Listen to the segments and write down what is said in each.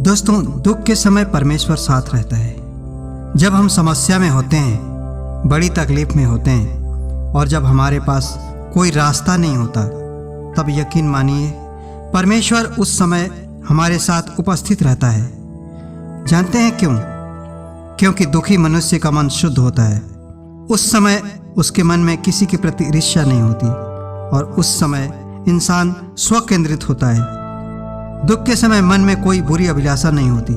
दोस्तों, दुख के समय परमेश्वर साथ रहता है। जब हम समस्या में होते हैं, बड़ी तकलीफ में होते हैं और जब हमारे पास कोई रास्ता नहीं होता, तब यकीन मानिए परमेश्वर उस समय हमारे साथ उपस्थित रहता है। जानते हैं क्यों? क्योंकि दुखी मनुष्य का मन शुद्ध होता है। उस समय उसके मन में किसी के प्रति ईर्ष्या नहीं होती और उस समय इंसान स्व केंद्रित होता है। दुख के समय मन में कोई बुरी अभिलाषा नहीं होती,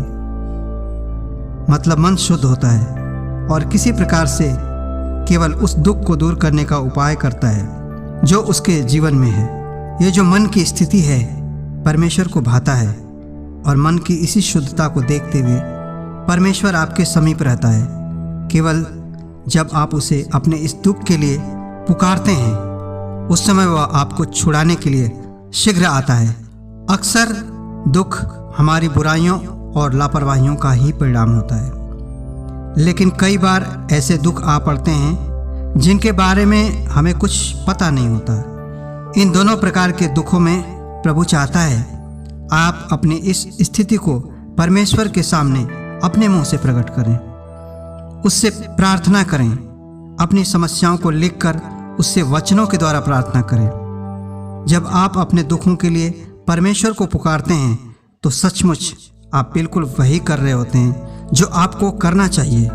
मतलब मन शुद्ध होता है और किसी प्रकार से केवल उस दुख को दूर करने का उपाय करता है जो उसके जीवन में है। ये जो मन की स्थिति है परमेश्वर को भाता है और मन की इसी शुद्धता को देखते हुए परमेश्वर आपके समीप रहता है। केवल जब आप उसे अपने इस दुख के लिए पुकारते हैं, उस समय वह आपको छुड़ाने के लिए शीघ्र आता है। अक्सर दुख हमारी बुराइयों और लापरवाहियों का ही परिणाम होता है, लेकिन कई बार ऐसे दुख आ पड़ते हैं जिनके बारे में हमें कुछ पता नहीं होता। इन दोनों प्रकार के दुखों में प्रभु चाहता है आप अपनी इस स्थिति को परमेश्वर के सामने अपने मुंह से प्रकट करें, उससे प्रार्थना करें, अपनी समस्याओं को लिखकर उससे वचनों के द्वारा प्रार्थना करें। जब आप अपने दुखों के लिए परमेश्वर को पुकारते हैं तो सचमुच आप बिल्कुल वही कर रहे होते हैं जो आपको करना चाहिए।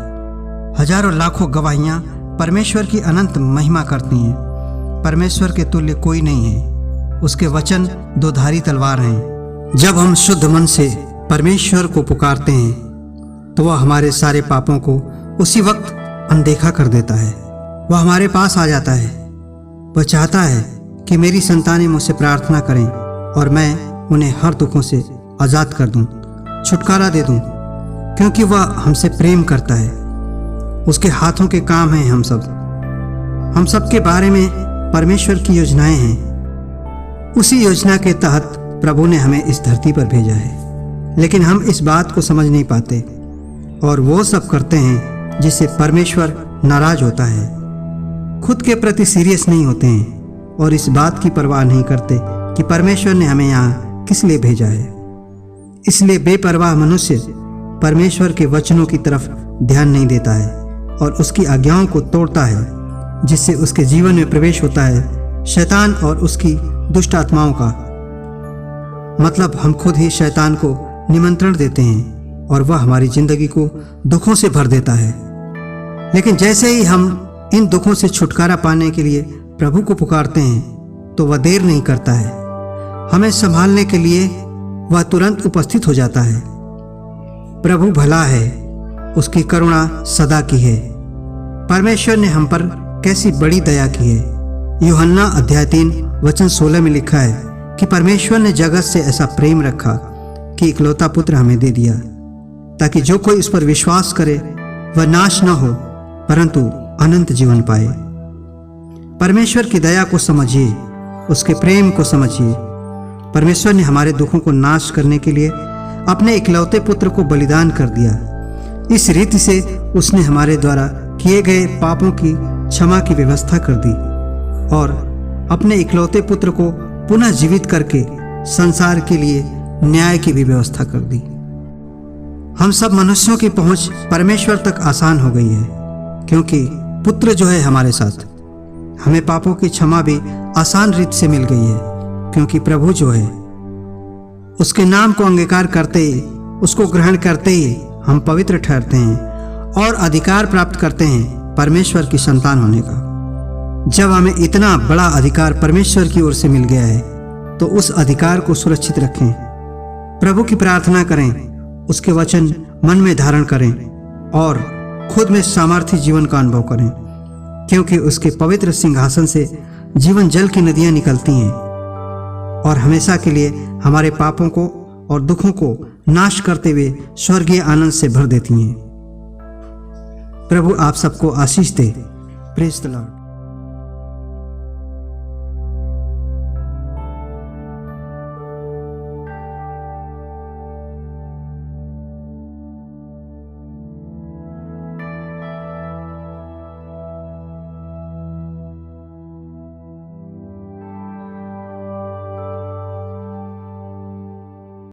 हजारों लाखों गवाहियाँ परमेश्वर की अनंत महिमा करती हैं। परमेश्वर के तुल्य कोई नहीं है, उसके वचन दो धारी तलवार हैं। जब हम शुद्ध मन से परमेश्वर को पुकारते हैं तो वह हमारे सारे पापों को उसी वक्त अनदेखा कर देता है। वह हमारे पास आ जाता है। वह चाहता है कि मेरी संतानें मुझसे प्रार्थना करें और मैं उन्हें हर दुखों से आज़ाद कर दूं, छुटकारा दे दूं, क्योंकि वह हमसे प्रेम करता है। उसके हाथों के काम हैं हम सब के बारे में परमेश्वर की योजनाएं हैं। उसी योजना के तहत प्रभु ने हमें इस धरती पर भेजा है, लेकिन हम इस बात को समझ नहीं पाते और वो सब करते हैं जिससे परमेश्वर नाराज होता है। खुद के प्रति सीरियस नहीं होते हैं और इस बात की परवाह नहीं करते कि परमेश्वर ने हमें यहाँ किस लिए भेजा है। इसलिए बेपरवाह मनुष्य परमेश्वर के वचनों की तरफ ध्यान नहीं देता है और उसकी आज्ञाओं को तोड़ता है, जिससे उसके जीवन में प्रवेश होता है शैतान और उसकी दुष्ट आत्माओं का। मतलब हम खुद ही शैतान को निमंत्रण देते हैं और वह हमारी जिंदगी को दुखों से भर देता है। लेकिन जैसे ही हम इन दुखों से छुटकारा पाने के लिए प्रभु को पुकारते हैं तो वह देर नहीं करता है। हमें संभालने के लिए वह तुरंत उपस्थित हो जाता है। प्रभु भला है, उसकी करुणा सदा की है। परमेश्वर ने हम पर कैसी बड़ी दया की है। यूहन्ना अध्याय 3 वचन 16 में लिखा है कि परमेश्वर ने जगत से ऐसा प्रेम रखा कि इकलौता पुत्र हमें दे दिया, ताकि जो कोई उस पर विश्वास करे वह नाश न हो परंतु अनंत जीवन पाए। परमेश्वर की दया को समझिए, उसके प्रेम को समझिए। परमेश्वर ने हमारे दुखों को नाश करने के लिए अपने इकलौते पुत्र को बलिदान कर दिया। इस रीति से उसने हमारे द्वारा किए गए पापों की क्षमा की व्यवस्था कर दी और अपने इकलौते पुत्र को पुनः जीवित करके संसार के लिए न्याय की भी व्यवस्था कर दी। हम सब मनुष्यों की पहुंच परमेश्वर तक आसान हो गई है, क्योंकि पुत्र जो है हमारे साथ। हमें पापों की क्षमा भी आसान रीत से मिल गई है, क्योंकि प्रभु जो है उसके नाम को अंगीकार करते ही, उसको ग्रहण करते ही हम पवित्र ठहरते हैं और अधिकार प्राप्त करते हैं परमेश्वर की संतान होने का। जब हमें इतना बड़ा अधिकार परमेश्वर की ओर से मिल गया है तो उस अधिकार को सुरक्षित रखें। प्रभु की प्रार्थना करें, उसके वचन मन में धारण करें और खुद में सामर्थ्य जीवन का अनुभव करें, क्योंकि उसके पवित्र सिंहासन से जीवन जल की नदियां निकलती हैं और हमेशा के लिए हमारे पापों को और दुखों को नाश करते हुए स्वर्गीय आनंद से भर देती हैं। प्रभु आप सबको आशीष दे। Praise the Lord.